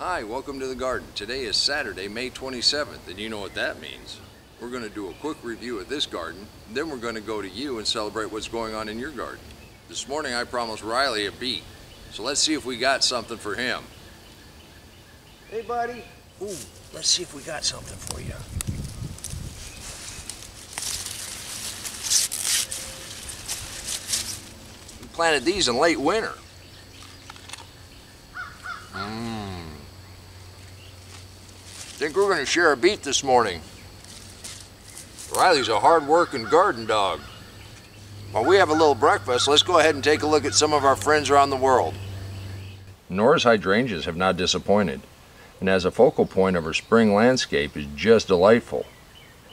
Hi, welcome to the garden. Today is Saturday, May 27th, and you know what that means. We're going to do a quick review of this garden, then we're going to go to you and celebrate what's going on in your garden. This morning I promised Riley a beet, so let's see if we got something for him. Hey, buddy. Ooh, let's see if we got something for you. We planted these in late winter. Think we're going to share a beet this morning. Riley's a hard-working garden dog. While we have a little breakfast, let's go ahead and take a look at some of our friends around the world. Nora's hydrangeas have not disappointed, and as a focal point of her spring landscape is just delightful.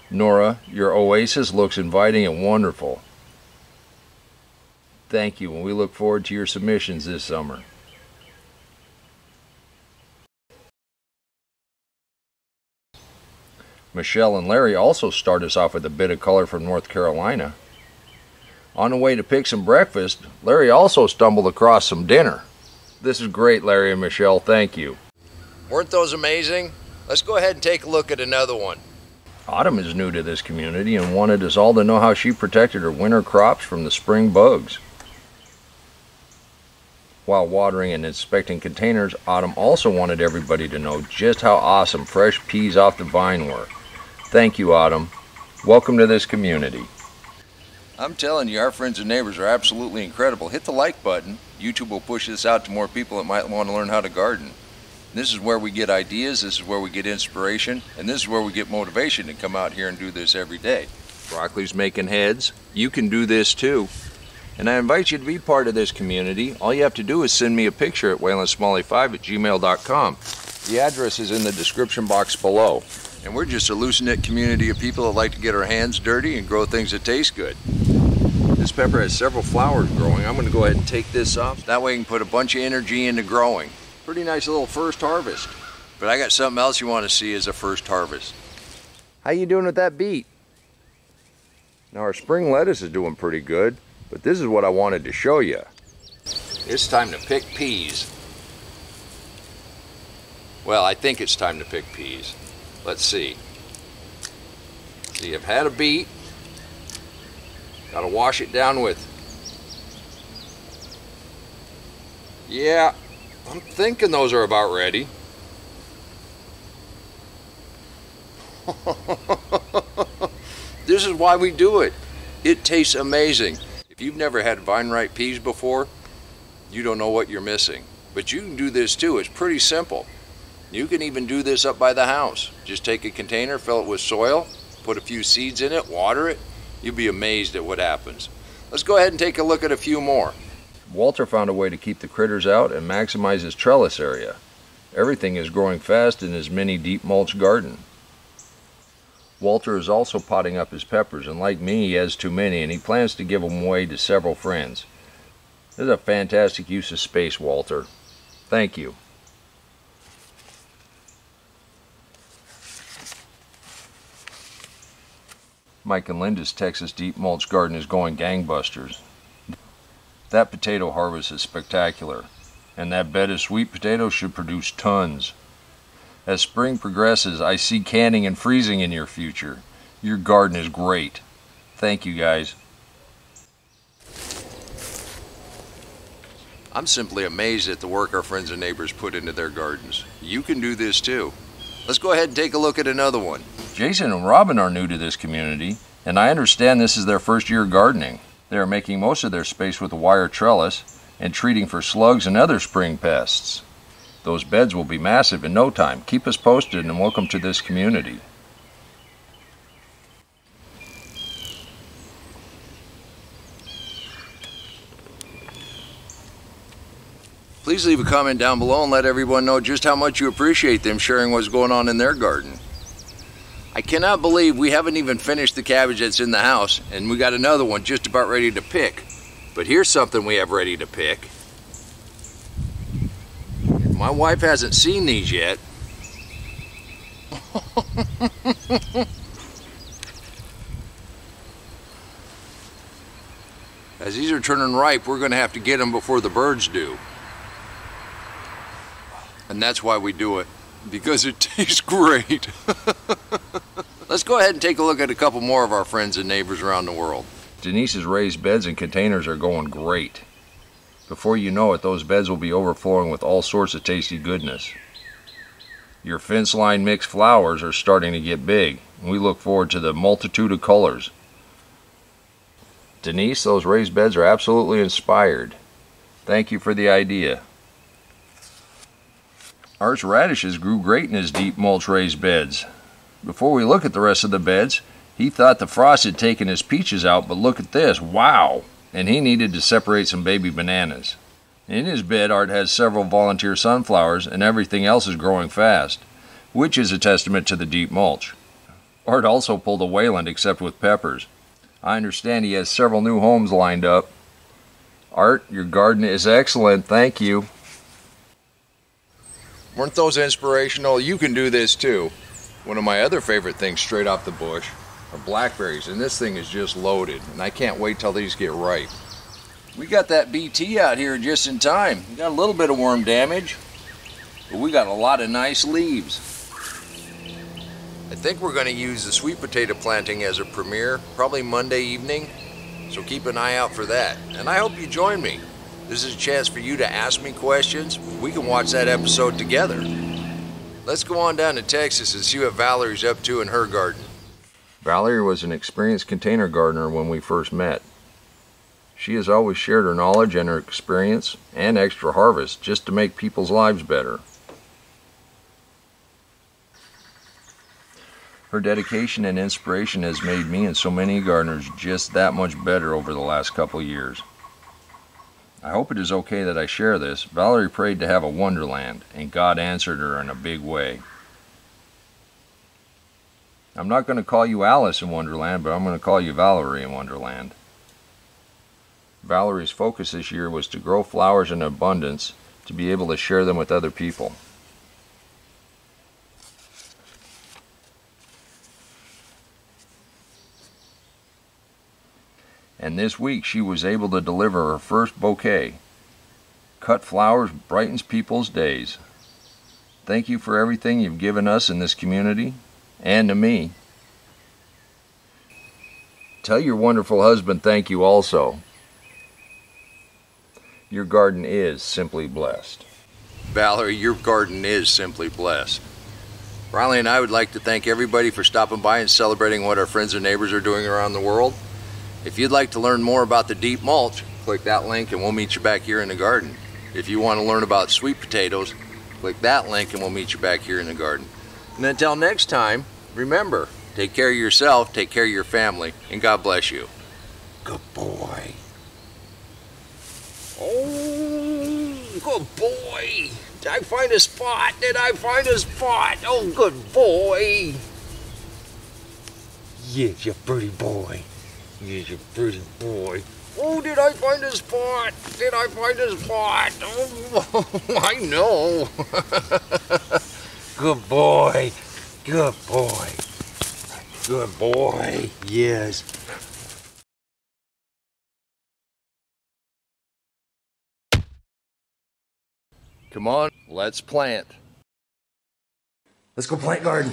Nora, your oasis looks inviting and wonderful. Thank you, and we look forward to your submissions this summer. Michelle and Larry also start us off with a bit of color from North Carolina. On the way to pick some breakfast, Larry also stumbled across some dinner. This is great, Larry and Michelle, thank you. Weren't those amazing? Let's go ahead and take a look at another one. Autumn is new to this community and wanted us all to know how she protected her winter crops from the spring bugs. While watering and inspecting containers, Autumn also wanted everybody to know just how awesome fresh peas off the vine were. Thank you, Autumn. Welcome to this community. I'm telling you, our friends and neighbors are absolutely incredible. Hit the like button. YouTube will push this out to more people that might want to learn how to garden. This is where we get ideas, this is where we get inspiration, and this is where we get motivation to come out here and do this every day. Broccoli's making heads. You can do this too. And I invite you to be part of this community. All you have to do is send me a picture at waylandsmalley5@gmail.com. The address is in the description box below. And we're just a loose-knit community of people that like to get our hands dirty and grow things that taste good. This pepper has several flowers growing. I'm going to go ahead and take this off. That way you can put a bunch of energy into growing. Pretty nice little first harvest. But I got something else you want to see as a first harvest. How you doing with that beet? Now our spring lettuce is doing pretty good, but this is what I wanted to show you. It's time to pick peas. Well, I think it's time to pick peas. Let's see. See, I've had a beet. Got to wash it down with. Yeah, I'm thinking those are about ready. This is why we do it. It tastes amazing. If you've never had vine-ripe peas before, you don't know what you're missing. But you can do this too. It's pretty simple. You can even do this up by the house. Just take a container, fill it with soil, put a few seeds in it, water it. You'll be amazed at what happens. Let's go ahead and take a look at a few more. Walter found a way to keep the critters out and maximize his trellis area. Everything is growing fast in his mini deep mulch garden. Walter is also potting up his peppers, and like me, he has too many and he plans to give them away to several friends. This is a fantastic use of space, Walter. Thank you. Mike and Linda's Texas deep mulch garden is going gangbusters. That potato harvest is spectacular, and that bed of sweet potatoes should produce tons. As spring progresses, I see canning and freezing in your future. Your garden is great. Thank you, guys. I'm simply amazed at the work our friends and neighbors put into their gardens. You can do this too. Let's go ahead and take a look at another one. Jason and Robin are new to this community, and I understand this is their first year gardening. They are making most of their space with a wire trellis and treating for slugs and other spring pests. Those beds will be massive in no time. Keep us posted and welcome to this community. Please leave a comment down below and let everyone know just how much you appreciate them sharing what's going on in their garden. I cannot believe we haven't even finished the cabbage that's in the house, and we got another one just about ready to pick. But here's something we have ready to pick. My wife hasn't seen these yet. As these are turning ripe, we're going to have to get them before the birds do. And that's why we do it, because it tastes great. Let's go ahead and take a look at a couple more of our friends and neighbors around the world. Denise's raised beds and containers are going great. Before you know it, those beds will be overflowing with all sorts of tasty goodness. Your fence line mixed flowers are starting to get big, and we look forward to the multitude of colors. Denise, those raised beds are absolutely inspired. Thank you for the idea. Art's radishes grew great in his deep mulch raised beds. Before we look at the rest of the beds, he thought the frost had taken his peaches out, but look at this, wow! And he needed to separate some baby bananas. In his bed, Art has several volunteer sunflowers, and everything else is growing fast, which is a testament to the deep mulch. Art also pulled a Wayland, except with peppers. I understand he has several new homes lined up. Art, your garden is excellent, thank you. Weren't those inspirational? You can do this too. One of my other favorite things straight off the bush are blackberries, and this thing is just loaded, and I can't wait till these get ripe. We got that BT out here just in time. We got a little bit of worm damage, but we got a lot of nice leaves. I think we're going to use the sweet potato planting as a premiere, probably Monday evening, so keep an eye out for that. And I hope you join me. This is a chance for you to ask me questions. We can watch that episode together. Let's go on down to Texas and see what Valerie's up to in her garden. Valerie was an experienced container gardener when we first met. She has always shared her knowledge and her experience and extra harvest just to make people's lives better. Her dedication and inspiration has made me and so many gardeners just that much better over the last couple years. I hope it is okay that I share this. Valerie prayed to have a wonderland, and God answered her in a big way. I'm not going to call you Alice in Wonderland, but I'm going to call you Valerie in Wonderland. Valerie's focus this year was to grow flowers in abundance to be able to share them with other people. And this week she was able to deliver her first bouquet. Cut flowers brightens people's days. Thank you for everything you've given us in this community, and to me. Tell your wonderful husband thank you also. Your garden is simply blessed. Valerie, your garden is simply blessed. Riley and I would like to thank everybody for stopping by and celebrating what our friends and neighbors are doing around the world. If you'd like to learn more about the deep mulch, click that link and we'll meet you back here in the garden. If you want to learn about sweet potatoes, click that link and we'll meet you back here in the garden. And until next time, remember, take care of yourself, take care of your family, and God bless you. Good boy. Oh, good boy. Did I find a spot? Did I find a spot? Oh, good boy. Yes, you pretty boy. Yes, you pretty boy. Oh, did I find a spot? Did I find a spot? Oh, I know. Good boy. Good boy. Good boy. Yes. Come on, let's plant. Let's go plant garden.